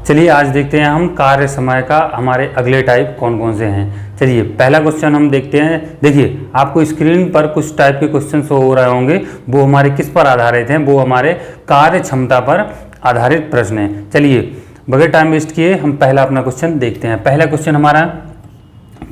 चलिए आज देखते हैं हम कार्य समय का हमारे अगले टाइप कौन कौन से हैं। चलिए पहला क्वेश्चन हम देखते हैं। देखिए आपको स्क्रीन पर कुछ टाइप के क्वेश्चन शो हो रहे होंगे, वो हमारे किस पर आधारित हैं, वो हमारे कार्य क्षमता पर आधारित प्रश्न हैं। चलिए बगैर टाइम वेस्ट किए हम पहला अपना क्वेश्चन देखते हैं। पहला क्वेश्चन हमारा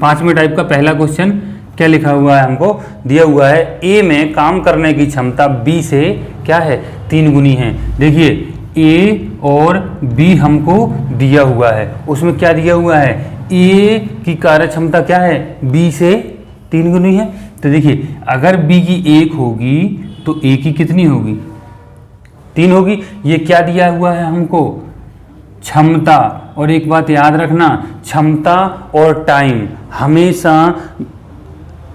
5वें टाइप का पहला क्वेश्चन क्या लिखा हुआ है, हमको दिया हुआ है ए में काम करने की क्षमता बी से क्या है 3 गुनी है। देखिए ए और बी हमको दिया हुआ है, उसमें क्या दिया हुआ है ए की कार्य क्षमता क्या है बी से 3 गुनी है। तो देखिए अगर बी की 1 होगी तो ए की कितनी होगी 3 होगी। ये क्या दिया हुआ है हमको क्षमता। और एक बात याद रखना, क्षमता और टाइम हमेशा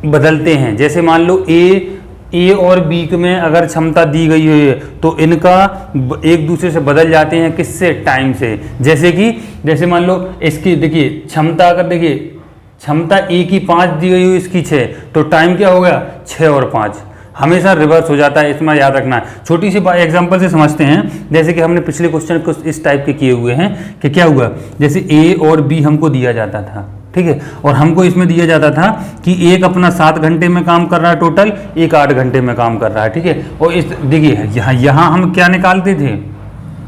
बदलते हैं। जैसे मान लो ए और बी में अगर क्षमता दी गई है तो इनका एक दूसरे से बदल जाते हैं, किससे टाइम से। जैसे मान लो इसकी देखिए क्षमता, अगर देखिए क्षमता ए की 5 दी गई हुई, इसकी 6, तो टाइम क्या हो गया 6 और 5 हमेशा रिवर्स हो जाता है, इसमें याद रखना है। छोटी सी एग्जांपल से समझते हैं। जैसे कि हमने पिछले क्वेश्चन कुछ इस टाइप के किए हुए हैं कि क्या हुआ, जैसे ए और बी हमको दिया जाता था, ठीक है, और हमको इसमें दिया जाता था कि एक अपना 7 घंटे में काम कर रहा है टोटल, एक 8 घंटे में काम कर रहा है, ठीक है। और इस देखिए यहाँ हम क्या निकालते थे,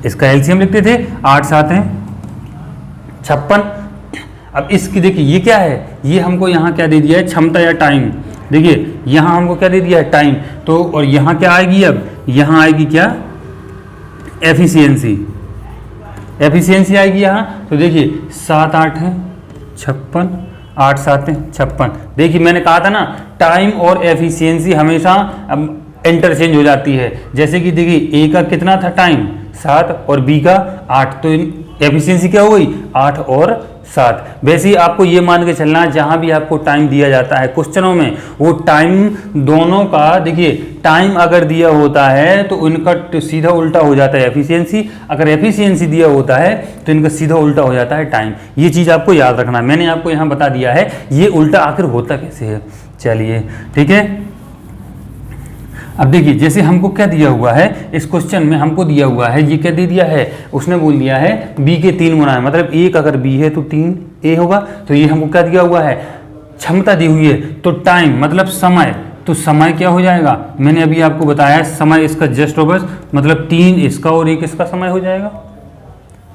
इसका एलसीएम लिखते थे, 8 7 हैं 56। अब इसकी देखिए ये क्या है, ये हमको यहाँ क्या दे दिया है क्षमता या टाइम। देखिए यहाँ हमको क्या दे दिया है टाइम, तो और यहाँ क्या आएगी, अब यहाँ आएगी क्या एफिशिएंसी आएगी यहाँ। तो देखिए 7 8 है 56, 8 7 है 56। देखिए मैंने कहा था ना टाइम और एफिशिएंसी हमेशा इंटरचेंज हो जाती है। जैसे कि देखिए ए का कितना था टाइम 7 और बी का 8, तो एफिशिएंसी क्या हो गई 8 और 7। वैसे ही आपको ये मान के चलना, जहाँ भी आपको टाइम दिया जाता है क्वेश्चनों में, वो टाइम दोनों का, देखिए टाइम अगर दिया होता है तो इनका सीधा उल्टा हो जाता है एफिशिएंसी, अगर एफिशिएंसी दिया होता है तो इनका सीधा उल्टा हो जाता है टाइम। ये चीज़ आपको याद रखना, मैंने आपको यहाँ बता दिया है ये उल्टा आखिर होता कैसे है। चलिए ठीक है, अब देखिए जैसे हमको क्या दिया हुआ है इस क्वेश्चन में, हमको दिया हुआ है, ये क्या दे दिया है, उसने बोल दिया है बी के 3 गुना है, मतलब 1 अगर बी है तो 3 ए होगा। तो ये हमको क्या दिया हुआ है क्षमता दी हुई है, तो टाइम मतलब समय, तो समय क्या हो जाएगा, मैंने अभी आपको बताया समय इसका जस्ट बस मतलब 3 इसका और 1 इसका समय हो जाएगा,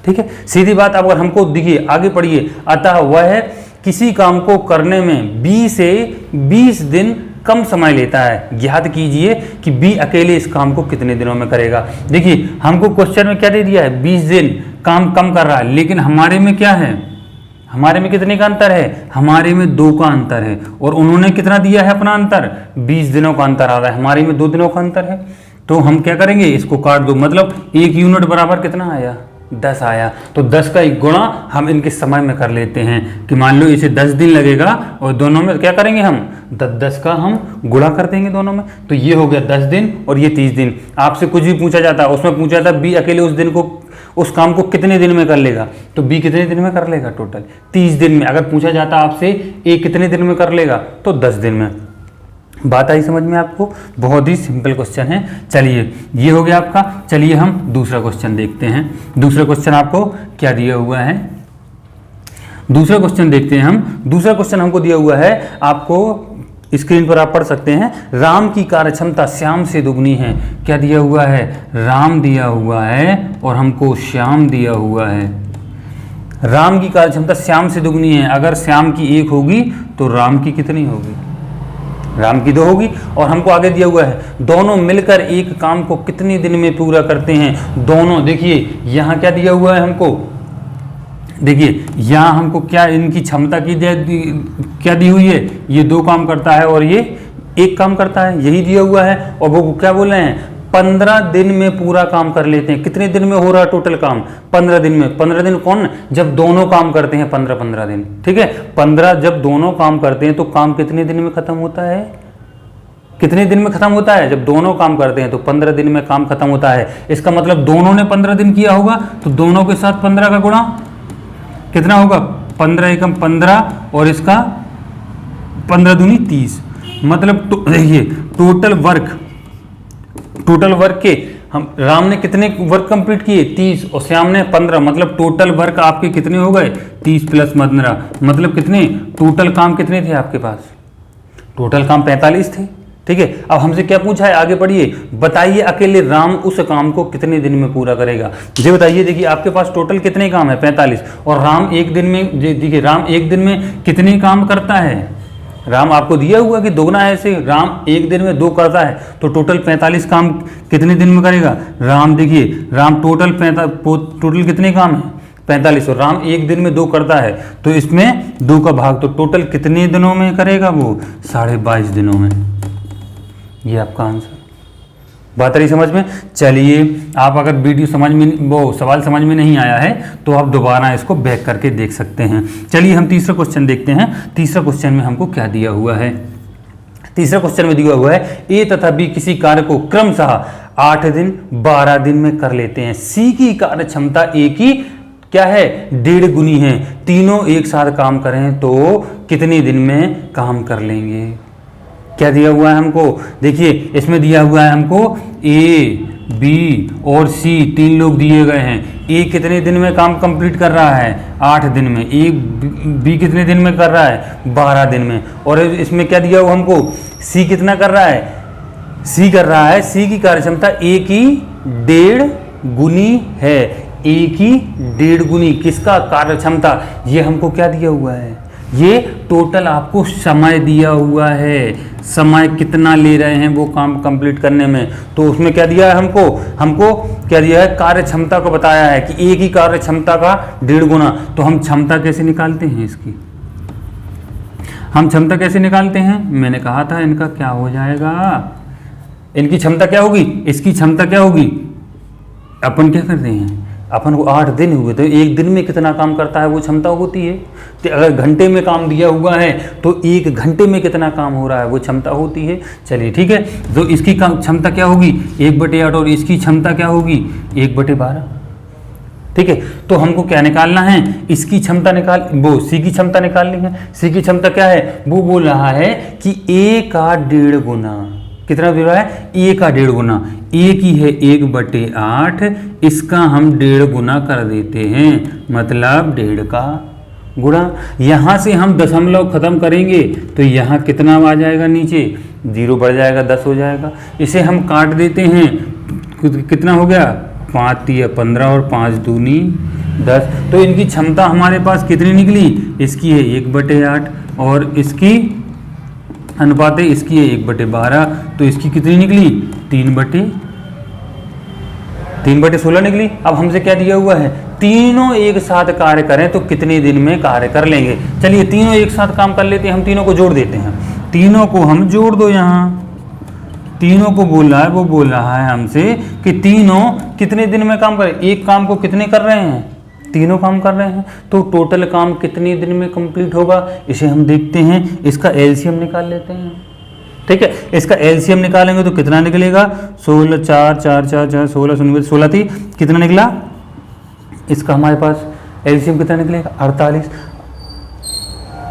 ठीक है। सीधी बात। अब अगर हमको देखिए आगे पढ़िए, अतः वह किसी काम को करने में 20 से 20 दिन कम समय लेता है, ज्ञात कीजिए कि बी अकेले इस काम को कितने दिनों में करेगा। देखिए हमको क्वेश्चन में क्या दे दिया है 20 दिन काम कम कर रहा है, लेकिन हमारे में क्या है, हमारे में कितने का अंतर है, हमारे में 2 का अंतर है, और उन्होंने कितना दिया है अपना अंतर 20 दिनों का अंतर आ रहा है, हमारे में 2 दिनों का अंतर है। तो हम क्या करेंगे इसको काट दो, मतलब 1 यूनिट बराबर कितना आया 10 आया। तो 10 का 1 गुणा हम इनके समय में कर लेते हैं कि मान लो इसे 10 दिन लगेगा, और दोनों में क्या करेंगे हम 10 का हम गुणा कर देंगे दोनों में, तो ये हो गया 10 दिन और ये 30 दिन। आपसे कुछ भी पूछा जाता है, उसमें पूछा जाता बी अकेले उस काम को कितने दिन में कर लेगा, तो बी कितने दिन में कर लेगा टोटल 30 दिन में। अगर पूछा जाता आपसे ए कितने दिन में कर लेगा, तो 10 दिन में। बात आई समझ में आपको, बहुत ही सिंपल क्वेश्चन है। चलिए ये हो गया आपका। चलिए हम दूसरा क्वेश्चन देखते हैं। दूसरा क्वेश्चन आपको क्या दिया हुआ है, दूसरा क्वेश्चन देखते हैं हम। दूसरा क्वेश्चन हमको दिया हुआ है, आपको स्क्रीन पर आप पढ़ सकते हैं, राम की कार्य क्षमता श्याम से दुगनी है। क्या दिया हुआ है, राम दिया हुआ है और हमको श्याम दिया हुआ है। राम की कार्य क्षमता श्याम से दुगनी है, अगर श्याम की 1 होगी तो राम की कितनी होगी, राम की 2 होगी। और हमको आगे दिया हुआ है दोनों मिलकर एक काम को कितने दिन में पूरा करते हैं। दोनों देखिए यहाँ क्या दिया हुआ है हमको, देखिए यहाँ हमको क्या इनकी क्षमता की क्या दी हुई है, ये 2 काम करता है और ये 1 काम करता है, यही दिया हुआ है। और वो क्या बोल रहे हैं 15 दिन में पूरा काम कर लेते हैं। कितने दिन में हो रहा है टोटल काम 15 दिन में। 15 दिन कौन, जब दोनों काम करते हैं 15 दिन, ठीक है। 15 जब दोनों काम करते हैं तो काम कितने दिन में खत्म होता है, कितने दिन में खत्म होता है, जब दोनों काम करते हैं तो 15 दिन में काम खत्म होता है। इसका मतलब दोनों ने 15 दिन किया होगा, तो दोनों के साथ 15 का गुणा कितना होगा 15 एकम 15 और इसका 15 दूनी 30, मतलब देखिए टोटल वर्क के हम राम ने कितने वर्क कंप्लीट किए 30 और श्याम ने 15, मतलब टोटल वर्क आपके कितने हो गए 30 + 15, मतलब कितने टोटल काम कितने थे आपके पास, टोटल काम 45 थे। ठीक है, अब हमसे क्या पूछा है, आगे पढ़िए, बताइए अकेले राम उस काम को कितने दिन में पूरा करेगा। ये बताइए, देखिए आपके पास टोटल कितने काम है 45, और राम एक दिन में, देखिए राम एक दिन में कितने काम करता है, राम आपको दिया हुआ कि दोगुना है, ऐसे राम एक दिन में 2 करता है, तो टोटल 45 काम कितने दिन में करेगा राम। देखिए राम टोटल कितने काम है 45, और राम एक दिन में 2 करता है, तो इसमें 2 का भाग, तो टोटल कितने दिनों में करेगा वो 22.5 दिनों में। ये आपका आंसर। बात रही समझ में। चलिए, आप अगर वीडियो समझ में, वो सवाल समझ में नहीं आया है तो आप दोबारा इसको बैक करके देख सकते हैं। चलिए हम तीसरा क्वेश्चन देखते हैं। तीसरा क्वेश्चन में हमको क्या दिया हुआ है, तीसरा क्वेश्चन में दिया हुआ है ए तथा बी किसी कार्य को क्रमशः 8 दिन 12 दिन में कर लेते हैं। सी की कार्य क्षमता ए की क्या है 1.5 गुनी है, तीनों एक साथ काम करें तो कितने दिन में काम कर लेंगे। क्या दिया हुआ है हमको, देखिए इसमें दिया हुआ है हमको ए, बी और सी 3 लोग दिए गए हैं। ए कितने दिन में काम कंप्लीट कर रहा है 8 दिन में, ए बी कितने दिन में कर रहा है 12 दिन में, और इसमें क्या दिया हुआ हमको सी कितना कर रहा है, सी कर रहा है, सी की कार्यक्षमता ए की 1.5 गुनी है, ए की 1.5 गुनी किसका कार्य क्षमता, ये हमको क्या दिया हुआ है, ये टोटल आपको समय दिया हुआ है, समय कितना ले रहे हैं वो काम कंप्लीट करने में, तो उसमें क्या दिया है हमको क्या दिया है कार्य क्षमता को बताया है कि एक ही कार्य क्षमता का 1.5 गुना। तो हम क्षमता कैसे निकालते हैं इसकी, हम क्षमता कैसे निकालते हैं, मैंने कहा था इनका क्या हो जाएगा, इनकी क्षमता क्या होगी, इसकी क्षमता क्या होगी, अपन क्या करते हैं, अपन को 8 दिन हुए तो एक दिन में कितना काम करता है वो क्षमता होती है। तो अगर घंटे में काम दिया हुआ है तो 1 घंटे में कितना काम हो रहा है वो क्षमता होती है। चलिए ठीक है, तो इसकी क्षमता क्या होगी 1/8, और इसकी क्षमता क्या होगी 1/12। ठीक है, तो हमको क्या निकालना है, इसकी क्षमता वो सी की क्षमता निकालनी है। सी की क्षमता क्या है, वो बोल रहा है कि ए का 1.5 गुना, कितना दे रहा है ए का 1.5 गुना, ए की है 1/8, इसका हम 1.5 गुना कर देते हैं, मतलब 1.5 का गुणा। यहाँ से हम दशमलव खत्म करेंगे तो यहाँ कितना आ जाएगा, नीचे 0 बढ़ जाएगा, 10 हो जाएगा। इसे हम काट देते हैं, कितना हो गया 5 × 15 और 5 दूनी 10। तो इनकी क्षमता हमारे पास कितनी निकली, इसकी है 1/8 और इसकी अनुपात है, इसकी है 1/12, तो इसकी कितनी निकली 3/16 निकली। अब हमसे क्या दिया हुआ है, तीनों एक साथ कार्य करें तो कितने दिन में कार्य कर लेंगे। चलिए तीनों एक साथ काम कर लेते हैं, हम तीनों को जोड़ देते हैं, तीनों को हम जोड़ दो, यहाँ तीनों को बोल रहा है, वो बोल रहा है हमसे कि तीनों कितने दिन में काम करें, एक काम को कितने कर रहे हैं, तीनों काम कर रहे हैं, तो टोटल काम कितने दिन में कंप्लीट होगा, इसे हम देखते हैं, इसका एलसीएम निकाल लेते हैं। ठीक है, इसका एलसीएम निकालेंगे तो कितना निकलेगा 16 4 4 4 4 16 16 थी, कितना निकला, इसका हमारे पास एलसीएम कितना निकलेगा 48,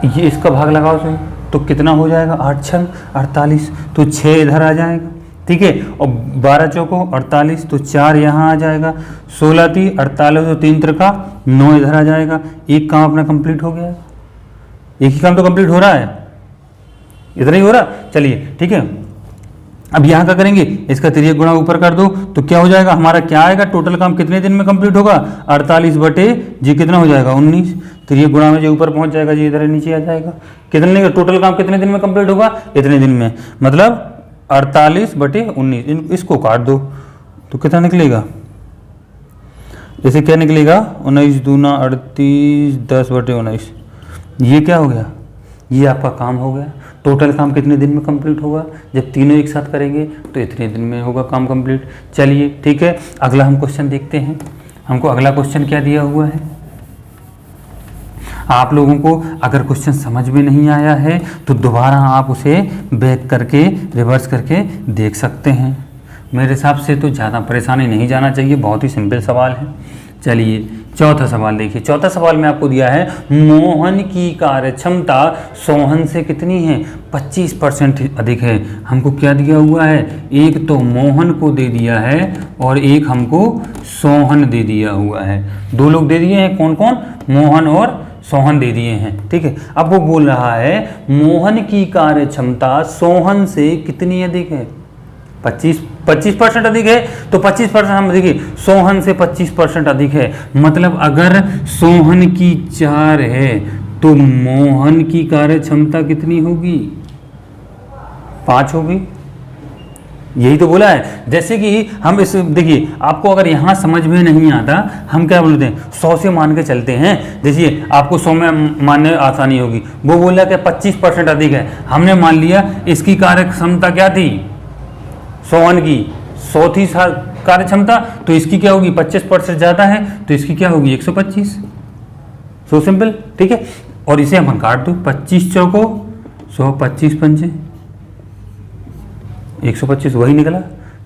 ये इसका भाग लगाओ सही, तो कितना हो जाएगा 8 × 48, तो 6 इधर आ जाएगा। ठीक है, और 12 चौको 48, तो 4 यहाँ आ जाएगा, 16 थी 48, तो 3 × 9 इधर आ जाएगा। एक काम अपना कंप्लीट हो गया, एक ही काम तो कंप्लीट हो रहा है, इतना ही हो रहा। चलिए ठीक है, अब यहाँ क्या करेंगे, इसका 3 गुणा ऊपर कर दो तो क्या हो जाएगा, हमारा क्या आएगा, टोटल काम कितने दिन में कंप्लीट होगा 48 जी कितना हो जाएगा 19, 3 गुणा में जो ऊपर पहुँच जाएगा जी इधर नीचे आ जाएगा, कितने टोटल काम कितने दिन में कंप्लीट होगा, इतने दिन में, मतलब 48/19। इसको काट दो तो कितना निकलेगा, जैसे क्या निकलेगा 19 दूना 38, 10/19, ये क्या हो गया, ये आपका काम हो गया। टोटल काम कितने दिन में कंप्लीट होगा, जब तीनों एक साथ करेंगे तो इतने दिन में होगा काम कंप्लीट। चलिए ठीक है, अगला हम क्वेश्चन देखते हैं, हमको अगला क्वेश्चन क्या दिया हुआ है। आप लोगों को अगर क्वेश्चन समझ में नहीं आया है तो दोबारा आप उसे बैक करके रिवर्स करके देख सकते हैं। मेरे हिसाब से तो ज़्यादा परेशानी नहीं जाना चाहिए, बहुत ही सिंपल सवाल है। चलिए चौथा सवाल देखिए। चौथा सवाल में आपको दिया है मोहन की कार्य क्षमता सोहन से कितनी है, 25% अधिक है। हमको क्या दिया हुआ है, एक तो मोहन को दे दिया है और एक हमको सोहन दे दिया हुआ है। दो लोग दे दिए हैं, कौन कौन, मोहन और सोहन दे दिए हैं, ठीक है। अब वो बोल रहा है मोहन की कार्य क्षमता सोहन से कितनी अधिक है, 25% अधिक है। तो 25% हम देखिए सोहन से 25% अधिक है, मतलब अगर सोहन की 4 है तो मोहन की कार्य क्षमता कितनी होगी, 5 होगी। यही तो बोला है। जैसे कि हम इस देखिए, आपको अगर यहाँ समझ में नहीं आता, हम क्या बोलते हैं 100 से मान के चलते हैं। देखिए आपको 100 में मानने आसानी होगी। वो बोला कि 25% अधिक है, हमने मान लिया इसकी कार्य क्षमता क्या थी, सोहन की 100 थी कार्य क्षमता, तो इसकी क्या होगी 25% ज़्यादा है तो इसकी क्या होगी 125। सो सिंपल, ठीक है। और इसे हम काट दो, 25 चौको 100, 25 पंचे 125, वही निकला।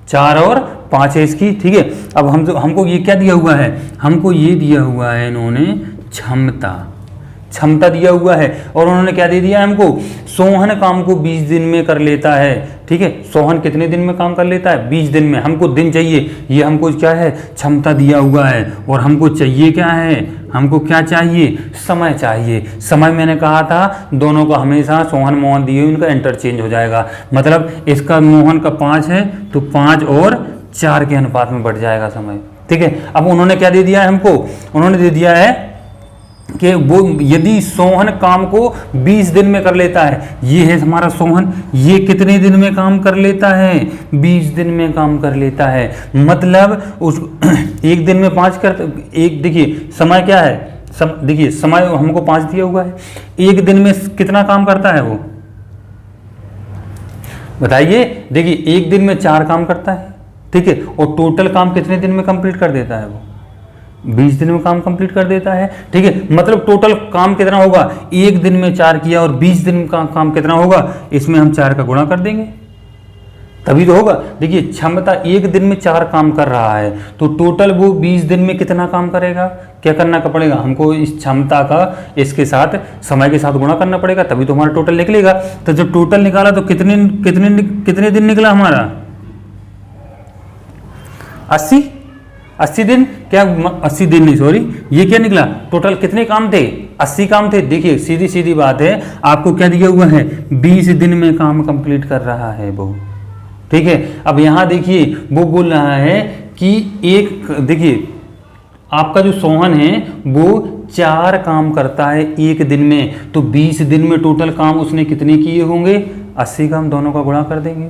4 और 5 है इसकी, ठीक है। अब हमको ये क्या दिया हुआ है, हमको ये दिया हुआ है इन्होंने क्षमता दिया हुआ है, और उन्होंने क्या दे दिया है हमको, सोहन काम को 20 दिन में कर लेता है, ठीक है। सोहन कितने दिन में काम कर लेता है, 20 दिन में। हमको दिन चाहिए, ये हमको क्या है, क्षमता दिया हुआ है। और हमको चाहिए क्या है, हमको क्या चाहिए, समय चाहिए। समय मैंने कहा था दोनों का हमेशा सोहन मोहन दिए हुए उनका इंटरचेंज हो जाएगा, मतलब इसका मोहन का 5 है तो 5 और 4 के अनुपात में बढ़ जाएगा समय, ठीक है। अब उन्होंने क्या दे दिया है हमको, उन्होंने दे दिया है कि वो यदि सोहन काम को 20 दिन में कर लेता है, ये है हमारा सोहन, ये कितने दिन में काम कर लेता है, 20 दिन में काम कर लेता है। मतलब उस एक दिन में 5 कर, एक देखिए समय क्या है, देखिए समय हमको 5 दिया हुआ है, एक दिन में कितना काम करता है वो बताइए। देखिए एक दिन में 4 काम करता है, ठीक है। और टोटल काम कितने दिन में कंप्लीट कर देता है वो, 20 दिन में काम कंप्लीट कर देता है, ठीक है। मतलब टोटल काम कितना होगा, एक दिन में 4 किया और 20 दिन का काम कितना होगा, इसमें हम 4 का गुणा कर देंगे तभी तो होगा। देखिए क्षमता एक दिन में 4 काम कर रहा है तो टोटल वो 20 दिन में कितना काम करेगा, क्या करना का पड़ेगा हमको, इस क्षमता का इसके साथ समय के साथ गुणा करना पड़ेगा, तभी तो हमारा टोटल निकलेगा। तो जब टोटल निकाला तो कितने कितने कितने दिन निकला हमारा, 80 दिन, क्या 80 दिन नहीं सॉरी, ये क्या निकला, टोटल कितने काम थे, 80 काम थे। देखिए सीधी सीधी बात है, आपको क्या दिया हुआ है, 20 दिन में काम कंप्लीट कर रहा है वो, ठीक है। अब यहाँ देखिए वो बोल रहा है कि एक, देखिए आपका जो सोहन है वो 4 काम करता है एक दिन में, तो 20 दिन में टोटल काम उसने कितने किए होंगे, 80 काम, दोनों का गुणा कर देंगे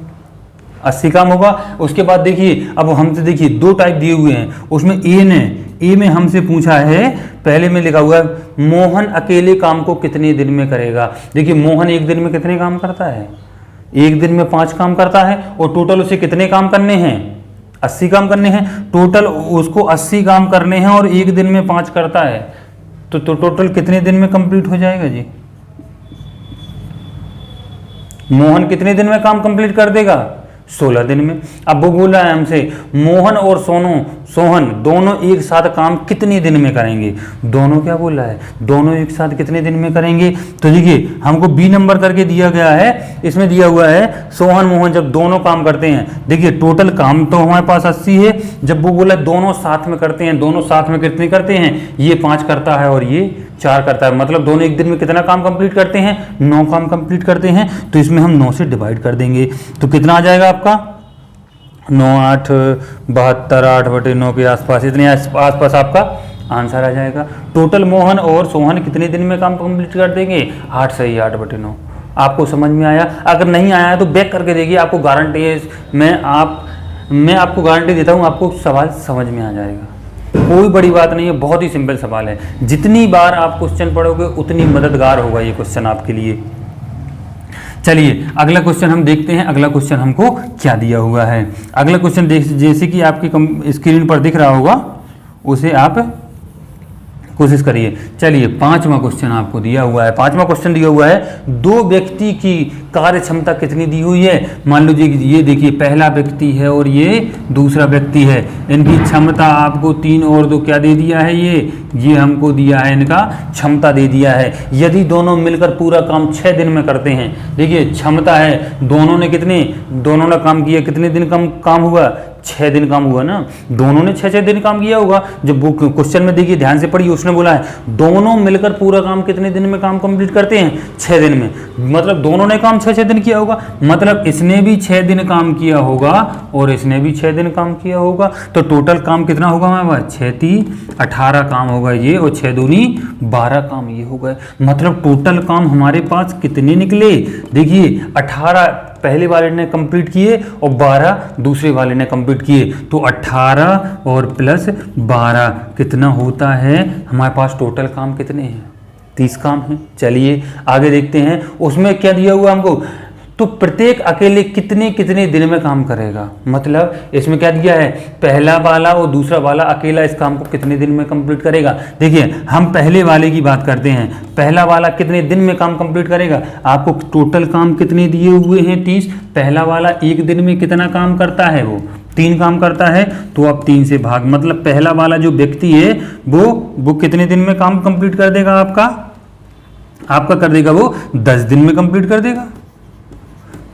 80 काम होगा। उसके बाद देखिए अब हमसे देखिए 2 टाइप दिए हुए हैं, उसमें ए में हमसे पूछा है, पहले में लिखा हुआ है मोहन अकेले काम को कितने दिन में करेगा। देखिए मोहन एक दिन में कितने काम करता है, एक दिन में 5 काम करता है, और टोटल उसे कितने काम करने हैं, 80 काम करने हैं। टोटल उसको 80 काम करने हैं और एक दिन में 5 करता है, तो टोटल कितने दिन में कंप्लीट हो जाएगा जी, मोहन कितने दिन में काम कंप्लीट कर देगा, 16 दिन में। अब वो बोल रहा है हमसे मोहन और सोहन दोनों एक साथ काम कितने दिन में करेंगे, दोनों क्या बोल रहा है, दोनों एक साथ कितने दिन में करेंगे। तो देखिए हमको बी नंबर करके दिया गया है, इसमें दिया हुआ है सोहन मोहन जब दोनों काम करते हैं, देखिए टोटल काम तो हमारे पास 80 है, जब वो बोला दोनों साथ में करते हैं, दोनों साथ में कितने करते हैं, ये 5 करता है और ये 4 करता है, मतलब दोनों एक दिन में कितना काम कंप्लीट करते हैं, 9 काम कंप्लीट करते हैं। तो इसमें हम 9 से डिवाइड कर देंगे तो कितना आ जाएगा आपका, 9 8 72, 8/9 के आसपास, इतने आसपास आपका आंसर आ जाएगा। टोटल मोहन और सोहन कितने दिन में काम कंप्लीट कर देंगे, 8 सही 8/9। आपको समझ में आया, अगर नहीं आया है तो बैक करके देखिए, आपको गारंटी है, मैं आपको गारंटी देता हूँ आपको सवाल समझ में आ जाएगा, कोई बड़ी बात नहीं है, बहुत ही सिंपल सवाल है। जितनी बार आप क्वेश्चन पढ़ोगे उतनी मददगार होगा ये क्वेश्चन आपके लिए। चलिए अगला क्वेश्चन हम देखते हैं, अगला क्वेश्चन हमको क्या दिया हुआ है। अगला क्वेश्चन जैसे कि आपकी स्क्रीन पर दिख रहा होगा, उसे आप कोशिश करिए। चलिए 5वां क्वेश्चन आपको दिया हुआ है। 5वां क्वेश्चन दिया हुआ है, दो व्यक्ति की कार्य क्षमता कितनी दी हुई है। मान लीजिए कि ये देखिए पहला व्यक्ति है और ये दूसरा व्यक्ति है, इनकी क्षमता आपको 3 और 2 क्या दे दिया है, ये हमको दिया है, इनका क्षमता दे दिया है। यदि दोनों मिलकर पूरा काम 6 दिन में करते हैं, देखिए क्षमता है, दोनों ने काम किया, कितने दिन काम हुआ, 6 दिन काम हुआ ना, दोनों ने 6 दिन काम किया होगा। जब वो क्वेश्चन में देखिए ध्यान से पढ़िए, उसने बोला है दोनों मिलकर पूरा काम कितने दिन में काम कंप्लीट करते हैं, 6 दिन में, मतलब दोनों ने काम 6 दिन किया होगा, मतलब इसने भी 6 दिन काम किया होगा और इसने भी 6 दिन काम किया होगा, तो टोटल काम कितना होगा हमारे पास, 6 3 18 काम होगा ये, और 6 दूनी 12 काम ये हो गए। मतलब टोटल काम हमारे पास कितने निकले, देखिए 18 पहले वाले ने कंप्लीट किए और 12 दूसरे वाले ने कंप्लीट किए, तो 18 और प्लस 12 कितना होता है हमारे पास, टोटल काम कितने हैं, 30 काम हैं। चलिए आगे देखते हैं, उसमें क्या दिया हुआ हमको, तो प्रत्येक अकेले कितने कितने दिन में काम करेगा, मतलब इसमें क्या दिया है, पहला वाला और दूसरा वाला अकेला इस काम को कितने दिन में कंप्लीट करेगा। देखिए हम पहले वाले की बात करते हैं, पहला वाला कितने दिन में काम कंप्लीट करेगा, आपको टोटल काम कितने दिए हुए हैं 30, पहला वाला एक दिन में कितना काम करता है, वो 3 काम करता है, तो आप 3 से भाग, मतलब पहला वाला जो व्यक्ति है वो कितने दिन में काम कंप्लीट कर देगा, आपका कर देगा वो 10 दिन में कंप्लीट कर देगा,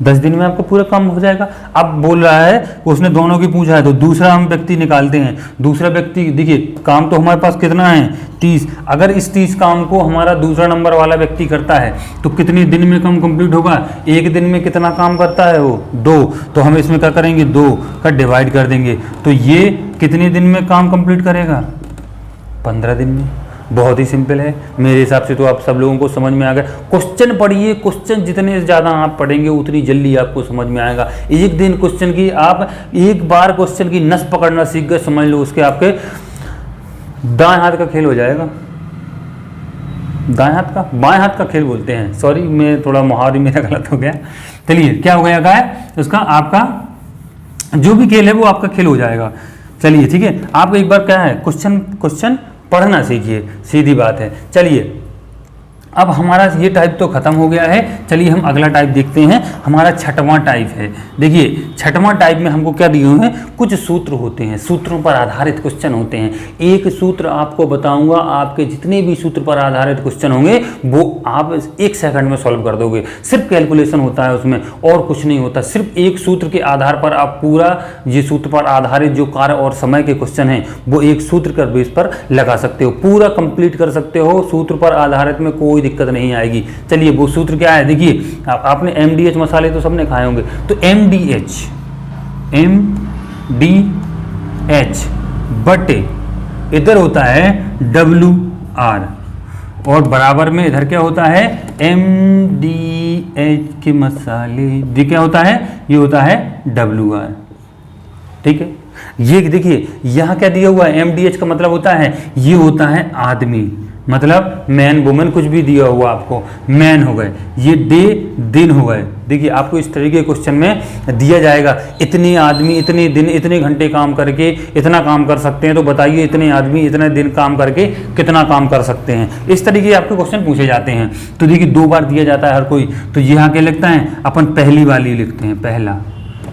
10 दिन में आपको पूरा काम हो जाएगा। अब बोल रहा है उसने दोनों की पूछा है, तो दूसरा हम व्यक्ति निकालते हैं। दूसरा व्यक्ति देखिए काम तो हमारे पास कितना है 30, अगर इस 30 काम को हमारा दूसरा नंबर वाला व्यक्ति करता है तो कितने दिन में काम कंप्लीट होगा, एक दिन में कितना काम करता है वो 2, तो हम इसमें क्या करेंगे 2 का डिवाइड कर देंगे, तो ये कितने दिन में काम कंप्लीट करेगा, 15 दिन में। बहुत ही सिंपल है मेरे हिसाब से, तो आप सब लोगों को समझ में आ गया। क्वेश्चन पढ़िए, क्वेश्चन जितने ज़्यादा आप पढ़ेंगे उतनी जल्दी आपको समझ में आएगा। एक दिन क्वेश्चन की आप एक बार क्वेश्चन की नस पकड़ना सीख गए, समझ लो उसके आपके दाएं हाथ का खेल हो जाएगा, दाएं हाथ का बाएं हाथ का खेल बोलते हैं, सॉरी मैं थोड़ा मुहावरे मेरा गलत हो गया। चलिए क्या हो गया है उसका, आपका जो भी खेल है वो आपका खेल हो जाएगा। चलिए ठीक है, आप एक बार क्या है क्वेश्चन पढ़ना सीखिए, सीधी बात है। चलिए अब हमारा ये टाइप तो खत्म हो गया है, चलिए हम अगला टाइप देखते हैं। हमारा 6वां टाइप है। देखिए 6वां टाइप में हमको क्या दिए हुए हैं, कुछ सूत्र होते हैं, सूत्रों पर आधारित क्वेश्चन होते हैं। एक सूत्र आपको बताऊंगा, आपके जितने भी सूत्र पर आधारित क्वेश्चन होंगे वो आप 1 सेकंड में सॉल्व कर दोगे। सिर्फ कैलकुलेशन होता है उसमें और कुछ नहीं होता, सिर्फ एक सूत्र के आधार पर आप पूरा ये सूत्र पर आधारित जो कार्य और समय के क्वेश्चन हैं वो एक सूत्र के बेस पर लगा सकते हो, पूरा कंप्लीट कर सकते हो, सूत्र पर आधारित में कोई दिक्कत नहीं आएगी। चलिए वो सूत्र क्या है, देखिए आपने MDH मसाले तो सबने खाए होंगे, तो MDH बटे इधर होता है WR और बराबर में इधर क्या होता है MDH के मसाले, ये क्या होता है, ये होता है WR। ठीक है, ये देखिए यहाँ क्या दिया हुआ है, MDH का मतलब होता है ये होता है आदमी, मतलब मैन वुमेन कुछ भी दिया हुआ आपको, मैन हो गए, ये डे दिन हो गए। देखिए आपको इस तरीके के क्वेश्चन में दिया जाएगा इतने आदमी इतने दिन इतने घंटे काम करके इतना काम कर सकते हैं, तो बताइए इतने आदमी इतने दिन काम करके कितना काम कर सकते हैं। इस तरीके के आपके क्वेश्चन पूछे जाते हैं। तो देखिए 2 बार दिया जाता है हर कोई, तो यहाँ क्या लिखता है अपन पहली वाली लिखते हैं, पहला,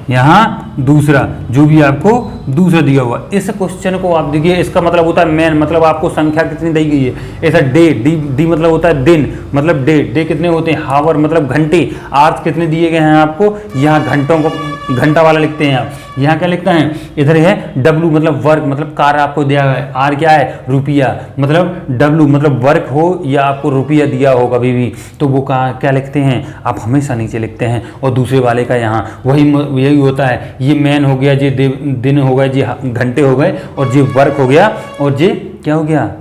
यहाँ दूसरा, जो भी आपको दूसरा दिया हुआ। इस क्वेश्चन को आप देखिए, इसका मतलब होता है मैन, मतलब आपको संख्या कितनी दी गई है, ऐसा डे, डी मतलब होता है दिन, मतलब डे कितने होते हैं, हावर मतलब घंटे, आवर्स कितने दिए गए हैं आपको, यहाँ घंटों को घंटा वाला लिखते हैं आप, यहाँ क्या लिखता है, इधर है W मतलब वर्क, मतलब कार्य आपको दिया गया है, R क्या है रुपया, मतलब W मतलब वर्क हो या आपको रुपया दिया हो कभी भी, तो वो क्या लिखते हैं आप हमेशा नीचे लिखते हैं। और दूसरे वाले का यहाँ यही होता है, ये मैन हो गया, ये दिन हो गए, ये घंटे हो गए, और ये वर्क हो गया, और ये क्या हो गया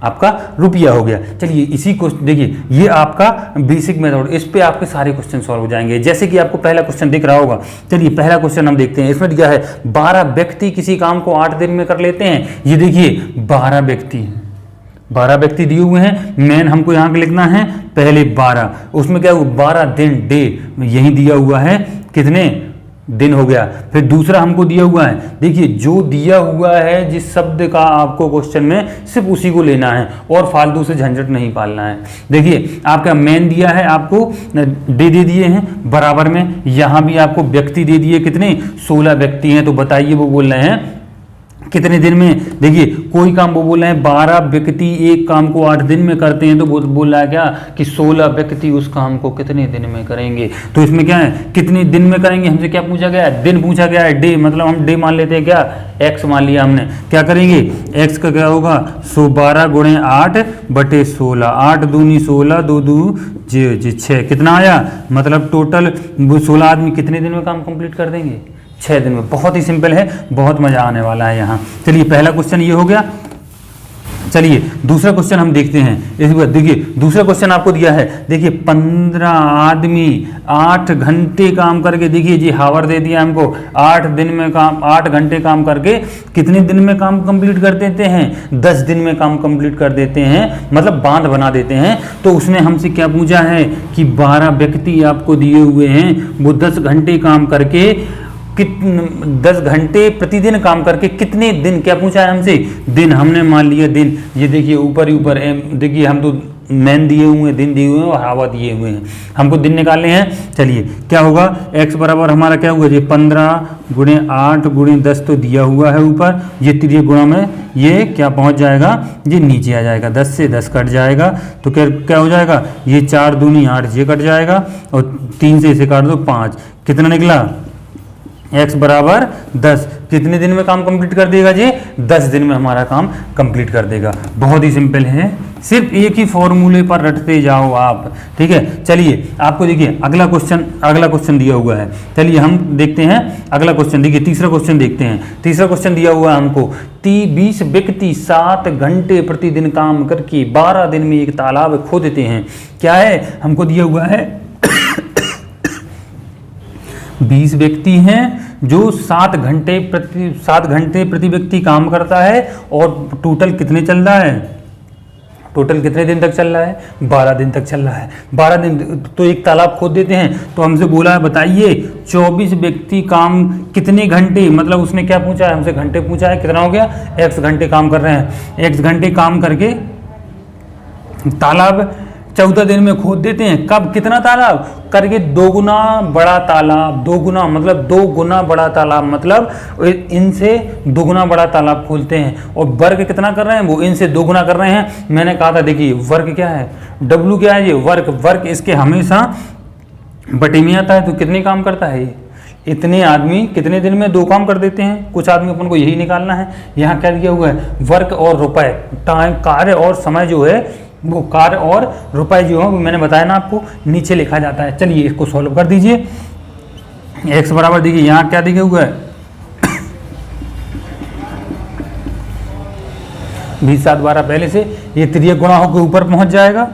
आपका रुपया हो गया। चलिए इसी को देखिए, ये आपका बेसिक मेथड, इस पे आपके सारे क्वेश्चन सॉल्व हो जाएंगे। जैसे कि आपको पहला क्वेश्चन दिख रहा होगा, चलिए पहला क्वेश्चन हम देखते हैं। इसमें दिया है 12 व्यक्ति किसी काम को 8 दिन में कर लेते हैं। ये देखिए 12 व्यक्ति हैं, 12 व्यक्ति दिए हुए हैं, मैन हमको यहाँ पे लिखना है पहले 12, उसमें क्या हुआ 12 दिन, डे यही दिया हुआ है, कितने दिन हो गया। फिर दूसरा हमको दिया हुआ है, देखिए जो दिया हुआ है जिस शब्द का आपको क्वेश्चन में, सिर्फ उसी को लेना है और फालतू से झंझट नहीं पालना है। देखिए आपका मेन दिया है, आपको दे दिए हैं बराबर में, यहाँ भी आपको व्यक्ति दे दिए, कितने 16 व्यक्ति हैं। तो बताइए वो बोल रहे हैं कितने दिन में। देखिए कोई काम वो बोल रहे हैं 12 व्यक्ति एक काम को 8 दिन में करते हैं, तो वो बोल रहा है क्या कि 16 व्यक्ति उस काम को कितने दिन में करेंगे। तो इसमें क्या है, कितने दिन में करेंगे, हमसे क्या पूछा गया है, दिन पूछा गया है, डे, मतलब हम डे मान लेते हैं, क्या एक्स मान लिया हमने। क्या करेंगे, एक्स का क्या होगा, 12 गुणे 8 बटे 16, 8 दूनी 16, 2 2 6, कितना आया, मतलब टोटल 16 आदमी कितने दिन में काम कंप्लीट कर देंगे, 6 दिन में। बहुत ही सिंपल है, बहुत मजा आने वाला है यहाँ। चलिए पहला क्वेश्चन ये हो गया। चलिए दूसरा क्वेश्चन हम देखते हैं। इस बार देखिए दूसरा क्वेश्चन आपको दिया है, देखिए 15 आदमी 8 घंटे काम करके, देखिए जी हावर दे दिया हमको, 8 दिन में काम, 8 घंटे काम करके कितने दिन में काम कंप्लीट कर देते हैं, 10 दिन में काम कंप्लीट कर देते हैं, मतलब बांध बना देते हैं। तो उसने हमसे क्या पूछा है कि 12 व्यक्ति आपको दिए हुए हैं, वो 10 घंटे काम करके 10 घंटे प्रतिदिन काम करके कितने दिन, क्या पूछा है हमसे, दिन। हमने मान लिया दिन। ये देखिए ऊपर ही ऊपर देखिए हम तो मैन दिए हुए हैं, दिन दिए हुए हैं और हावा दिए हुए हैं, हमको दिन निकालने हैं। चलिए क्या होगा, x बराबर हमारा क्या हुआ जी 15 गुणे 8 गुणे 10 तो दिया हुआ है ऊपर, ये त्रिय गुणा में ये क्या पहुंच जाएगा, ये नीचे आ जाएगा, 10 से 10 कट जाएगा, तो क्या हो जाएगा, ये 4 दूनी 8 ये कट जाएगा और 3 से इसे काट दो 5, कितना निकला, x बराबर 10। कितने दिन में काम कंप्लीट कर देगा जी, 10 दिन में हमारा काम कंप्लीट कर देगा। बहुत ही सिंपल है, सिर्फ एक ही फॉर्मूले पर रटते जाओ आप, ठीक है। चलिए आपको देखिए अगला क्वेश्चन दिया हुआ है। चलिए हम देखते हैं अगला क्वेश्चन। देखिए तीसरा क्वेश्चन देखते हैं। तीसरा क्वेश्चन दिया हुआ है हमको, 20 व्यक्ति 7 घंटे प्रतिदिन काम करके 12 दिन में एक तालाब खो देते हैं। क्या है, हमको दिया हुआ है 20 व्यक्ति हैं जो 7 घंटे प्रति व्यक्ति काम करता है और टोटल कितने चल रहा है, टोटल कितने दिन तक चल रहा है, 12 दिन तक चल रहा है। 12 दिन तो एक तालाब खोद देते हैं। तो हमसे बोला है बताइए 24 व्यक्ति काम कितने घंटे, मतलब उसने क्या पूछा है हमसे, घंटे पूछा है, कितना हो गया, x घंटे काम कर रहे हैं। x घंटे काम करके तालाब 14 दिन में खोद देते हैं। कब, कितना तालाब करके, 2 गुना बड़ा तालाब, 2 गुना मतलब 2 गुना बड़ा तालाब, मतलब इनसे 2 गुना बड़ा तालाब खोलते हैं। और वर्क कितना कर रहे हैं, वो इनसे 2 गुना कर रहे हैं। मैंने कहा था देखिए वर्क क्या है, W क्या है, ये वर्क इसके हमेशा बटे में आता है। तो कितने काम करता है ये, इतने आदमी कितने दिन में 2 काम कर देते हैं। कुछ आदमी अपन को यही निकालना है। यहाँ क्या दिया हुआ है, वर्क और रुपए, टाइम, कार्य और समय जो है, वो कार्य और रुपए जो है वो मैंने बताया ना आपको, नीचे लिखा जाता है। चलिए इसको सॉल्व कर दीजिए। x बराबर देखिए यहाँ क्या दिया हुआ है 20 7 12 पहले से, ये त्रिय गुणा होकर ऊपर पहुंच जाएगा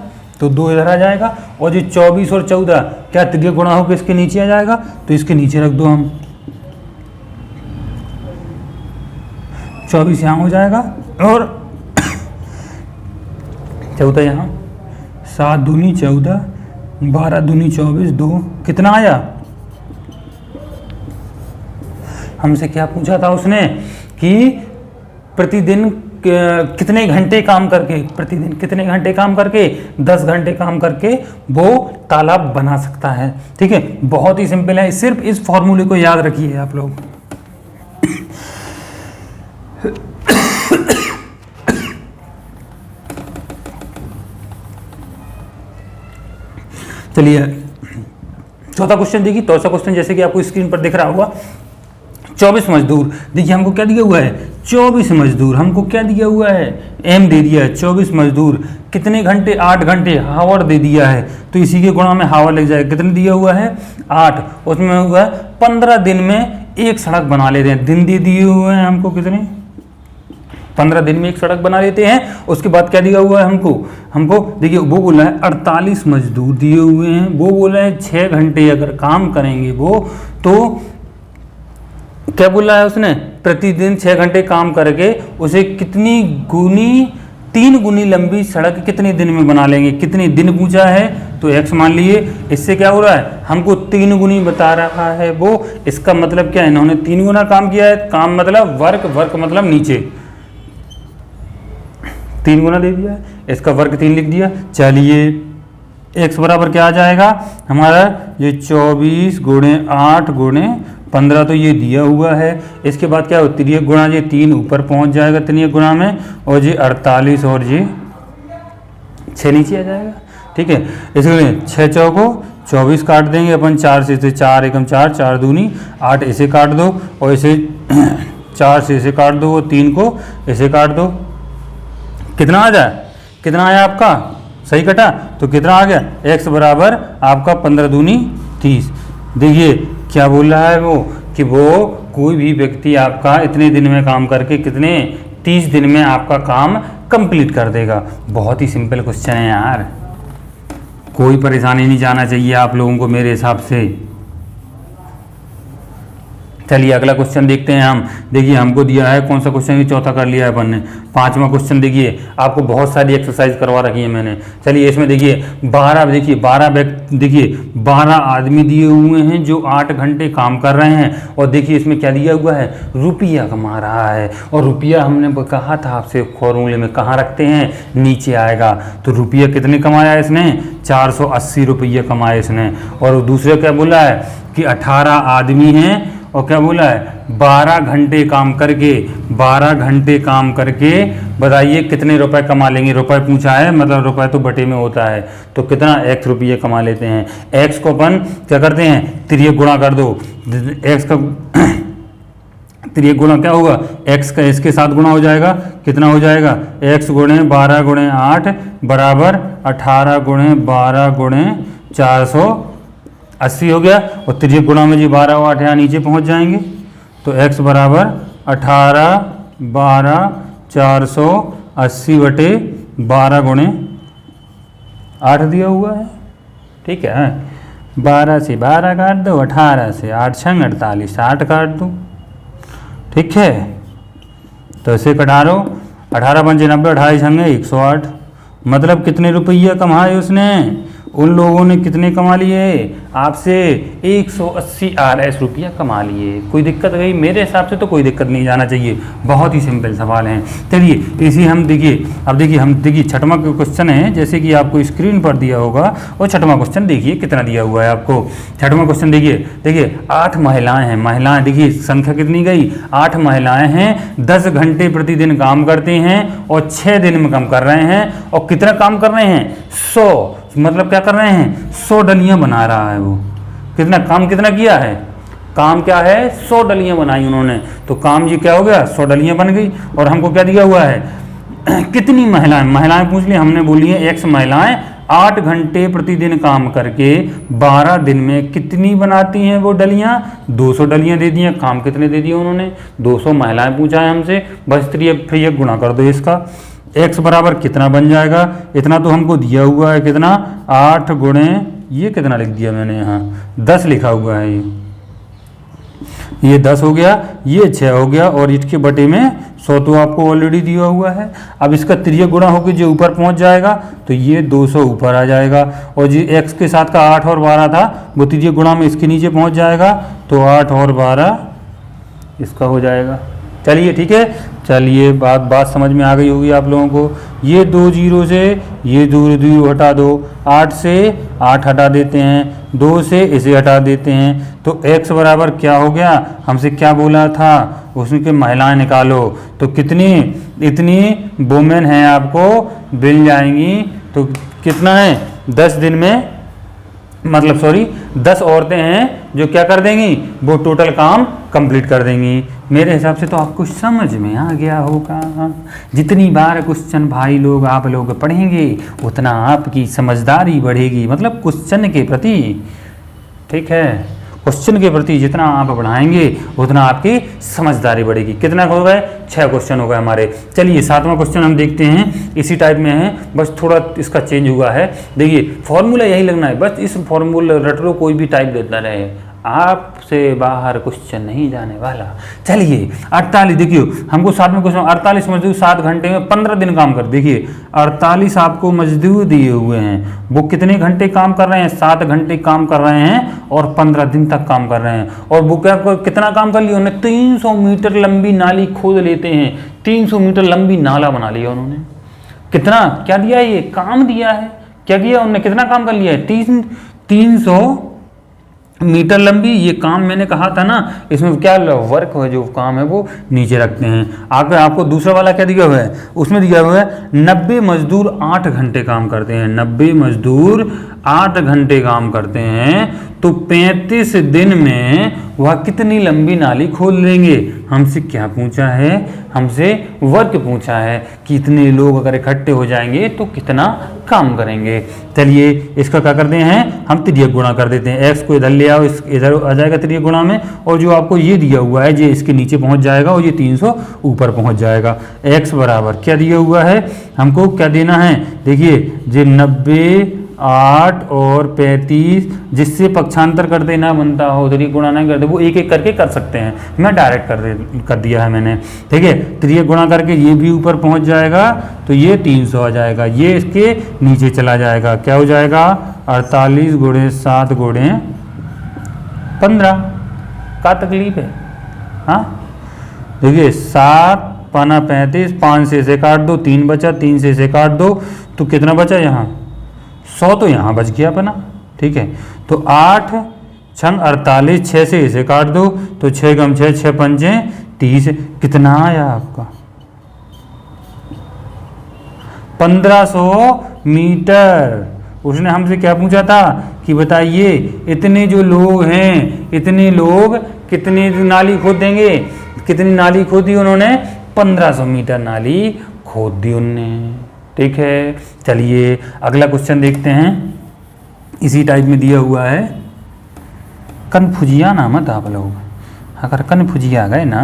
तो 2 इधर आ जाएगा, और ये 24 और 14 क्या त्रिय गुणा होकर इसके नीचे आ जाएगा, तो इसके नीचे रख दो हम, 24 यहाँ हो जाएगा और 14 यहाँ, 7 दूनी 14, 12 दूनी 24, 2 कितना आया, हमसे क्या पूछा था उसने कि प्रतिदिन कितने घंटे काम करके, प्रतिदिन कितने घंटे काम करके, 10 घंटे काम करके वो तालाब बना सकता है। ठीक है, बहुत ही सिंपल है, सिर्फ इस फॉर्मूले को याद रखिए आप लोग। चलिए चौथा क्वेश्चन देखिए। चौथा क्वेश्चन जैसे कि आपको स्क्रीन पर दिख रहा होगा, 24 मजदूर, देखिए हमको क्या दिया हुआ है, 24 मजदूर, हमको क्या दिया हुआ है, एम दे दिया है, 24 मजदूर कितने घंटे, 8 घंटे, हावर दे दिया है, तो इसी के गुणा में हावर लग जाएगा। कितने दिया हुआ है, 8, उसमें हुआ है 15 दिन में एक सड़क बना लेते हैं। दिन दे दिए हुए हैं हमको कितने, 15 दिन में एक सड़क बना लेते हैं। उसके बाद क्या दिया हुआ है हमको देखिए, वो बोल रहा है 48 मजदूर दिए हुए हैं, वो बोल रहे हैं 6 घंटे अगर काम करेंगे वो, तो क्या बोल रहा है उसने, प्रतिदिन 6 घंटे काम करके उसे कितनी गुनी 3 गुनी लंबी सड़क कितने दिन में बना लेंगे, कितने दिन पूछा है तो x मान लिए। इससे क्या हो रहा है, हमको 3 गुनी बता रहा है वो, इसका मतलब क्या है, इन्होंने 3 गुना काम किया है। काम मतलब वर्क, वर्क मतलब नीचे, 3 गुना दे दिया है, इसका वर्क 3 लिख दिया। चलिए x बराबर क्या आ जाएगा हमारा, ये 24 गुणे 8 गुणे 15 तो ये दिया हुआ है। इसके बाद क्या हो, तिर्यक गुणा, ये 3 ऊपर पहुंच जाएगा तिर्यक गुणा में, और ये 48 और ये 6 नीचे आ जाएगा। ठीक है, इसलिए 6 चौको 24 काट देंगे अपन, 4 से 4 एकम 4, 4 दूनी 8, इसे काट दो, और इसे 4 से इसे काट दो, और 3 को इसे काट दो। कितना आ जाए, कितना आया आपका, सही कटा तो कितना आ गया, x बराबर आपका 15 दूनी 30। देखिए क्या बोल रहा है वो, कि वो कोई भी व्यक्ति आपका इतने दिन में काम करके कितने 30 दिन में आपका काम कंप्लीट कर देगा। बहुत ही सिंपल क्वेश्चन है यार, कोई परेशानी नहीं जाना चाहिए आप लोगों को मेरे हिसाब से। चलिए अगला क्वेश्चन देखते हैं हम। देखिए हमको दिया है कौन सा क्वेश्चन, ये चौथा कर लिया है अपन ने। 5वां क्वेश्चन देखिए, आपको बहुत सारी एक्सरसाइज करवा रखी है मैंने। चलिए इसमें देखिए 12, देखिए 12 व्यक्ति, देखिए 12 आदमी दिए हुए हैं जो 8 घंटे काम कर रहे हैं, और देखिए इसमें क्या दिया हुआ है, रुपया कमा रहा है। और रुपया हमने कहा था आपसे फॉर्मूले में कहाँ रखते हैं, नीचे आएगा। तो रुपया कितने कमाया इसने, 480 रुपये कमाए इसने। और दूसरे क्या बोला है कि 18 आदमी हैं, और क्या बोला है 12 घंटे काम करके, 12 घंटे काम करके बताइए कितने रुपए कमा लेंगे। रुपए पूछा है, मतलब रुपए तो बटे में होता है, तो कितना x रुपये कमा लेते हैं। x को अपन क्या करते हैं, तिर्यक गुणा कर दो, x का तिर्यक गुणा क्या होगा, x का इसके साथ गुणा हो जाएगा, कितना हो जाएगा, x गुणे 12 गुणे 8 बराबर 18 गुणे 12 गुणे 480 हो गया। और तिर्यक गुणा में जी 12 और 8 यहाँ नीचे पहुँच जाएंगे, तो x बराबर 18 12 480 बटे 12 गुणे 8 दिया हुआ है। ठीक है, 12 से 12 काट दो, 18 से 8 छंग 48, 8 काट दो। ठीक है, तो इसे कटा लो, 18 पंचे 90, 28 छंगे 108। मतलब कितने रुपये कमाए उसने, उन लोगों ने कितने कमा लिए आपसे, 180 RS रुपया कमा लिए। कोई दिक्कत गई, मेरे हिसाब से तो कोई दिक्कत नहीं जाना चाहिए, बहुत ही सिंपल सवाल हैं। चलिए इसी हम देखिए, अब देखिए हम देखिए छठवां क्वेश्चन है, जैसे कि आपको स्क्रीन पर दिया होगा, और छठवां क्वेश्चन देखिए कितना दिया हुआ है आपको। छठवां क्वेश्चन देखिए 8 महिलाएं हैं, महिलाएं देखिए संख्या कितनी गई, 8 महिलाएं हैं, 10 घंटे प्रतिदिन काम करते हैं और 6 दिन में काम कर रहे हैं। और कितना काम कर रहे हैं, 100, मतलब क्या कर रहे हैं, 100 डलियां बना रहा है वो। कितना काम कितना किया है, काम क्या है, 100 डलियां बनाई उन्होंने। तो काम जी क्या हो गया, 100 डलियां बन गई। और हमको क्या दिया हुआ है, कितनी महिलाएं पूछ ली, हमने बोली है x महिलाएं 8 घंटे प्रतिदिन काम करके 12 दिन में कितनी बनाती हैं वो डलियां, 200 डलियां दे दी हैं। काम कितने दे दिए उन्होंने, 200 महिलाएं पूछा है हमसे, बस तिर्यक गुणा कर दो इसका। x बराबर कितना बन जाएगा, इतना तो हमको दिया हुआ है, कितना 8 गुणे, ये कितना लिख दिया मैंने यहाँ 10 लिखा हुआ है, ये 10 हो गया, ये 6 हो गया, और इसके बटे में 100 तो आपको ऑलरेडी दिया हुआ है। अब इसका तिर्यक गुणा होकर जो ऊपर पहुंच जाएगा तो ये 200 ऊपर आ जाएगा, और जो x के साथ का 8 और 12 था वो तिर्यक गुणा में इसके नीचे पहुंच जाएगा, तो 8 और 12 इसका हो जाएगा। चलिए ठीक है, चलिए बात समझ में आ गई होगी आप लोगों को। ये 2 जीरो से ये 2 हटा दो, 8 से 8 हटा देते हैं, 2 से इसे हटा देते हैं, तो x बराबर क्या हो गया, हमसे क्या बोला था, उसमें महिलाएं निकालो। तो कितनी, इतनी वुमेन हैं आपको मिल जाएंगी। तो कितना है, 10 दिन में, मतलब सॉरी 10 औरतें हैं जो क्या कर देंगी, वो टोटल काम कंप्लीट कर देंगी। मेरे हिसाब से तो आपको समझ में आ गया होगा। जितनी बार क्वेश्चन भाई लोग आप लोग पढ़ेंगे उतना आपकी समझदारी बढ़ेगी, मतलब क्वेश्चन के प्रति, ठीक है, क्वेश्चन के प्रति जितना आप बढ़ाएंगे उतना आपकी समझदारी बढ़ेगी। कितना हो गए, 6 क्वेश्चन हो गए हमारे। चलिए 7वां क्वेश्चन हम देखते हैं, इसी टाइप में है, बस थोड़ा इसका चेंज हुआ है। देखिए फॉर्मूला यही लगना है, बस इस फॉर्मूला रट लो, कोई भी टाइप देता रहे, आपसे बाहर क्वेश्चन नहीं जाने वाला। चलिए 48 देखिए, हमको साथ में क्वेश्चन 48 मजदूर 7 घंटे में 15 दिन काम कर। देखिए 48 आपको मजदूर दिए हुए हैं, वो कितने घंटे काम कर रहे हैं, 7 घंटे काम कर रहे हैं और 15 दिन तक काम कर रहे हैं। और वो क्या कितना काम कर लिया उन्होंने, 300 मीटर लंबी नाली खोद लेते हैं, 300 मीटर लंबी नाला बना लिया उन्होंने। कितना क्या दिया है, ये काम दिया है, क्या किया उन्होंने, कितना काम कर लिया है, 300 मीटर लंबी। ये काम मैंने कहा था ना, इसमें क्या वर्क है, जो काम है वो नीचे रखते हैं। आगे आपको दूसरा वाला क्या दिया हुआ है, उसमें दिया हुआ है 90 मजदूर 8 घंटे काम करते हैं, 90 मजदूर 8 घंटे काम करते हैं, तो 35 दिन में वह कितनी लंबी नाली खोल लेंगे। हमसे क्या पूछा है, हमसे वर्क पूछा है कि इतने लोग अगर इकट्ठे हो जाएंगे तो कितना काम करेंगे। चलिए इसका क्या करते हैं, हम त्रियक गुणा कर देते हैं। x को इधर ले आओ, इधर आ जाएगा त्रियक गुणा में, और जो आपको ये दिया हुआ है ये इसके नीचे पहुंच जाएगा और ये 300 ऊपर पहुंच जाएगा। x बराबर क्या दिया हुआ है, हमको क्या देना है, देखिए ये 90 8 और 35, जिससे पक्षांतर कर देना बनता हो, त्रियक गुणा नहीं करते, वो एक एक करके कर सकते हैं, मैं डायरेक्ट कर दिया है मैंने। ठीक है, त्रियक गुणा करके ये भी ऊपर पहुंच जाएगा, तो ये 300 आ जाएगा, ये इसके नीचे चला जाएगा, क्या हो जाएगा 48 गुणे 7 गुणे 15 का तकलीफ है। हाँ देखिए 7 पाना 35, 5 से इसे काट दो, 3 बचा, 3 से इसे काट दो, तो कितना बचा यहाँ 100, तो यहाँ बच गया अपना। ठीक है, तो 8 छंग 48, 6 से इसे काट दो, तो 6 गम 6, 6 पंचे 30, कितना आया आपका 1500 मीटर। उसने हमसे क्या पूछा था कि बताइए इतने जो लोग हैं, इतने लोग कितनी नाली खोद देंगे, कितनी नाली खोदी उन्होंने, 1500 मीटर नाली खोद दी उनने। ठीक है, चलिए अगला क्वेश्चन देखते हैं, इसी टाइप में दिया हुआ है। कन्फ्यूजिया ना मत आप लोग, अगर कन्फ्यूजिया गए ना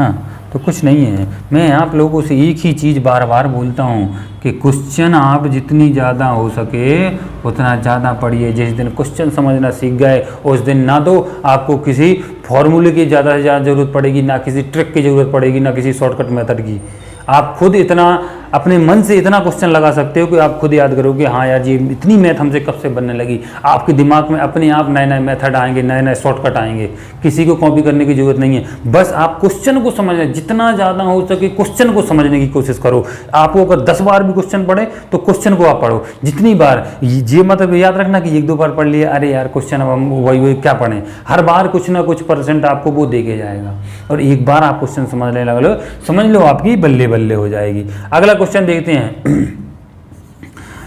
तो कुछ नहीं है। मैं आप लोगों से एक ही चीज़ बार बार बोलता हूँ कि क्वेश्चन आप जितनी ज़्यादा हो सके उतना ज़्यादा पढ़िए। जिस दिन क्वेश्चन समझना सीख गए उस दिन ना तो आपको किसी फॉर्मूले की ज़्यादा से ज़्यादा ज़रूरत पड़ेगी, ना किसी ट्रिक की ज़रूरत पड़ेगी, ना किसी शॉर्टकट मेथड की। आप खुद इतना अपने मन से इतना क्वेश्चन लगा सकते हो कि आप खुद याद करोगे हाँ यार ये इतनी मैथ हमसे कब से बनने लगी। आपके दिमाग में अपने आप नए नए मेथड आएंगे, नए नए शॉर्टकट आएंगे, किसी को कॉपी करने की जरूरत नहीं है। बस आप क्वेश्चन को समझना, जितना ज़्यादा हो सके क्वेश्चन को समझने की कोशिश करो। आपको अगर 10 बार भी क्वेश्चन पढ़े तो क्वेश्चन को आप पढ़ो जितनी बार। ये मतलब याद रखना कि 1-2 बार पढ़ लिया, अरे यार क्वेश्चन अब हम वही क्या पढ़ें। हर बार कुछ ना कुछ % आपको वो दे के जाएगा, और एक बार आप क्वेश्चन समझने लगे समझ लो आपकी बल्ले बल्ले हो जाएगी। अगला क्वेश्चन देखते हैं।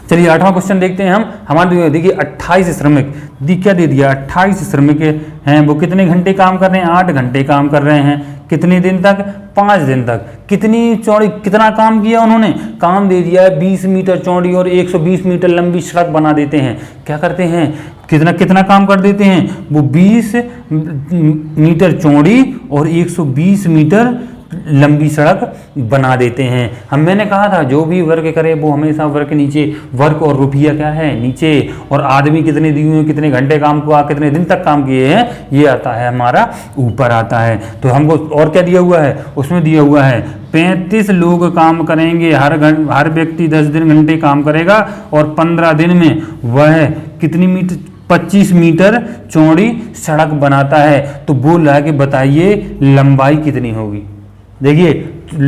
चलिए 8वां क्वेश्चन देखते हैं हम। हमारे देखिए 28 श्रमिक क्या दे दिया, 28 श्रमिक हैं, वो कितने घंटे काम कर रहे हैं, 8 घंटे काम कर रहे हैं। कितने दिन तक, 5 दिन तक। कितनी चौड़ी, कितना काम किया उन्होंने, काम दे दिया है 20 मीटर चौड़ी और 120 मीटर लंबी सड़क बना देते हैं। क्या करते हैं, कितना काम कर देते हैं, वो 20 मीटर चौड़ी और 120 मीटर लंबी सड़क बना देते हैं। मैंने कहा था जो भी वर्क करे वो हमेशा वर्क नीचे, वर्क और रुपया क्या है नीचे, और आदमी कितने दिए हुए, कितने घंटे काम हुआ, कितने दिन तक काम किए हैं, ये आता है हमारा ऊपर आता है। तो हमको और क्या दिया हुआ है, उसमें दिया हुआ है 35 लोग काम करेंगे, हर व्यक्ति 10 घंटे काम करेगा और 15 दिन में वह कितनी मीटर, 25 मीटर चौड़ी सड़क बनाता है। तो बोल रहा है कि बताइए लंबाई कितनी होगी। देखिए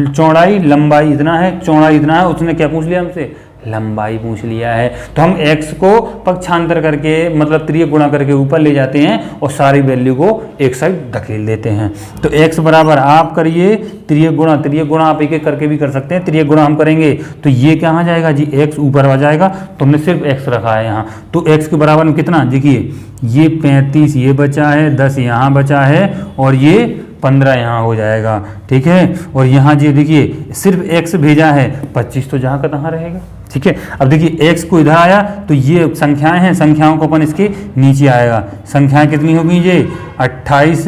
चौड़ाई लंबाई इतना है, चौड़ाई इतना है, उसने क्या पूछ लिया हमसे, लंबाई पूछ लिया है। तो हम x को पक्षांतर करके मतलब त्रियक गुणा करके ऊपर ले जाते हैं और सारी वैल्यू को एक साइड धकेल देते हैं। तो x बराबर आप करिए त्रियक गुणा आप एक एक करके भी कर सकते हैं। त्रियक गुणा हम करेंगे तो ये क्या आ जाएगा जी, x ऊपर आ जाएगा, तो हमने सिर्फ x रखा है यहाँ। तो x के बराबर में कितना, देखिए ये 35 ये बचा है, 10 यहाँ बचा है और ये 15 यहाँ हो जाएगा। ठीक है, और यहाँ जी देखिए सिर्फ x भेजा है, 25 तो जहाँ का तहाँ रहेगा। ठीक है, अब देखिए x को इधर आया तो ये संख्याएं हैं, संख्याओं को अपन इसके नीचे आएगा। संख्याएं कितनी होगी, ये 28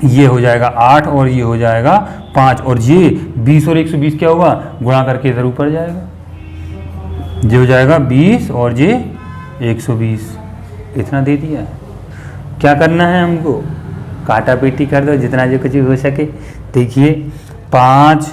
ये हो जाएगा 8 और ये हो जाएगा 5 और ये 20 और 120 क्या होगा, गुणा करके इधर ऊपर जाएगा, ये हो जाएगा 20 और ये 120, इतना दे दिया। क्या करना है हमको, काटा पीटी कर दो जितना जो कुछ हो सके। देखिए 5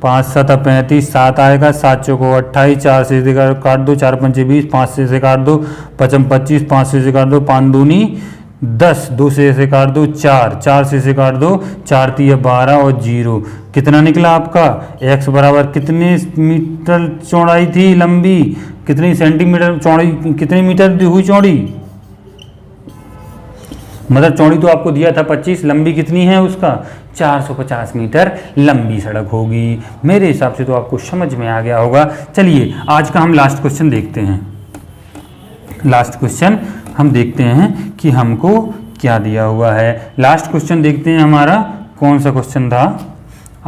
5 7 35, 7 आएगा, 7 चौको 28, 4 से काट दो, 4 पंचे 20, 5 से काट दो, 5 25, 5 से काट दो, 5 दूनी 10, 2 से काट दो 4, 4 से काट दो, 4 3 12 और 0। कितना निकला आपका x बराबर कितने मीटर चौड़ाई थी लंबी, कितनी सेंटीमीटर चौड़ी, कितनी मीटर हुई चौड़ी, मतलब चौड़ी तो आपको दिया था 25, लंबी कितनी है उसका 450 मीटर लंबी सड़क होगी। मेरे हिसाब से तो आपको समझ में आ गया होगा। चलिए आज का हम लास्ट क्वेश्चन देखते हैं। लास्ट क्वेश्चन हम देखते हैं कि हमको क्या दिया हुआ है। लास्ट क्वेश्चन देखते हैं हमारा कौन सा क्वेश्चन था।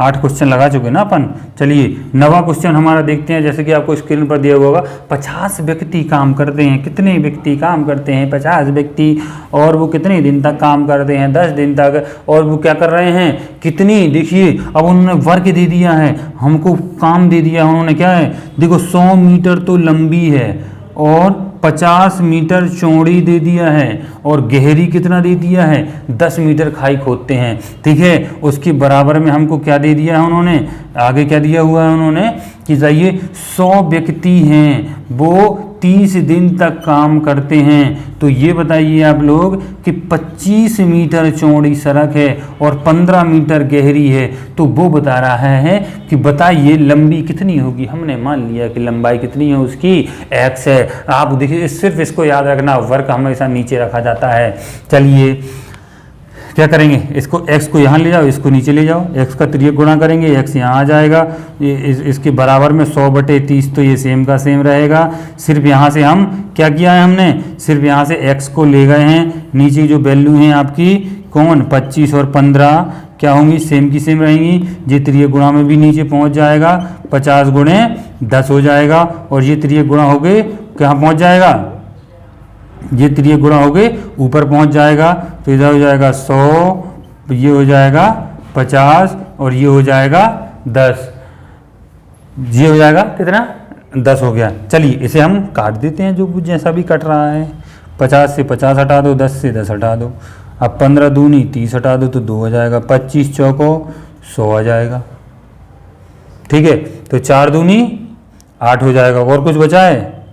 8 क्वेश्चन लगा चुके ना अपन। चलिए 9वां क्वेश्चन हमारा देखते हैं। जैसे कि आपको स्क्रीन पर दिया हुआ होगा, 50 व्यक्ति काम करते हैं। कितने व्यक्ति काम करते हैं, 50 व्यक्ति। और वो कितने दिन तक काम करते हैं, 10 दिन तक। और वो क्या कर रहे हैं, कितनी, देखिए अब उन्होंने वर्क दे दिया है हमको, काम दे दिया उन्होंने, क्या है देखो 100 मीटर तो लंबी है और 50 मीटर चौड़ी दे दिया है और गहरी कितना दे दिया है 10 मीटर खाई खोदते हैं। ठीक है, उसके बराबर में हमको क्या दे दिया है उन्होंने, आगे क्या दिया हुआ है उन्होंने कि जाइए 100 व्यक्ति हैं वो 30 दिन तक काम करते हैं। तो ये बताइए आप लोग कि 25 मीटर चौड़ी सड़क है और 15 मीटर गहरी है। तो वो बता रहा है कि बताइए लंबी कितनी होगी। हमने मान लिया कि लंबाई कितनी है उसकी x है। आप देखिए सिर्फ इसको याद रखना, वर्क हमेशा नीचे रखा जाता है। चलिए क्या करेंगे, इसको x को यहाँ ले जाओ, इसको नीचे ले जाओ, x का त्रियक गुणा करेंगे, x यहाँ आ जाएगा। इसके बराबर में 100/30 तो ये सेम का सेम रहेगा। सिर्फ यहाँ से हम क्या किया है, हमने सिर्फ यहाँ से x को ले गए हैं। नीचे जो वैल्यू हैं आपकी कौन 25 और 15 क्या होंगी, सेम की सेम रहेंगी। ये त्रियक गुणा में भी नीचे पहुँच जाएगा, 50 गुणे 10 हो जाएगा। और ये त्रियक गुणा हो गए कहाँ पहुँच जाएगा, ये त्रियक गुणा हो गए ऊपर पहुंच जाएगा। तो इधर हो जाएगा 100, ये हो जाएगा 50 और ये हो जाएगा 10। ये हो जाएगा कितना 10 हो गया। चलिए इसे हम काट देते हैं, जो जैसा भी कट रहा है। 50 से 50 हटा दो, 10 से 10 हटा दो। अब 15 दूनी 30 हटा दो तो 2 हो जाएगा। 25 चौको 100 आ जाएगा। ठीक है, तो 4 दूनी 8 हो जाएगा। और कुछ बचा है,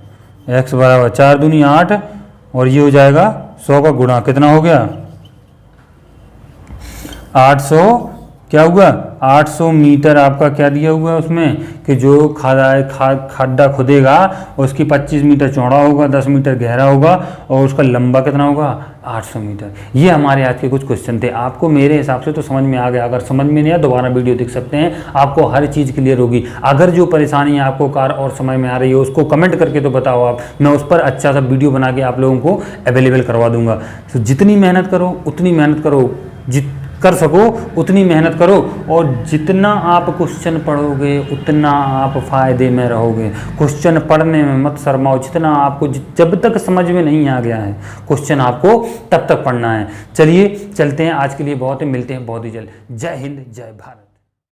x बराबर 4 दूनी 8 और ये हो जाएगा 100 का गुणा कितना हो गया 800। क्या हुआ 800 मीटर आपका क्या दिया हुआ है उसमें कि जो खड्डा खुदेगा उसकी 25 मीटर चौड़ा होगा, 10 मीटर गहरा होगा और उसका लंबा कितना होगा 800 मीटर। ये हमारे आज के कुछ क्वेश्चन थे। आपको मेरे हिसाब से तो समझ में आ गया। अगर समझ में नहीं आया दोबारा वीडियो देख सकते हैं, आपको हर चीज़ क्लियर होगी। अगर जो परेशानी आपको कार और समय में आ रही है उसको कमेंट करके तो बताओ आप, मैं उस पर अच्छा सा वीडियो बना के आप लोगों को अवेलेबल करवा दूंगा। तो जितनी मेहनत करो उतनी मेहनत करो, कर सको उतनी मेहनत करो और जितना आप क्वेश्चन पढ़ोगे उतना आप फायदे में रहोगे। क्वेश्चन पढ़ने में मत शर्माओ। जितना आपको जब तक समझ में नहीं आ गया है क्वेश्चन आपको तब तक पढ़ना है। चलिए चलते हैं, आज के लिए बहुत है, मिलते हैं बहुत ही जल्द। जय हिंद जय भारत।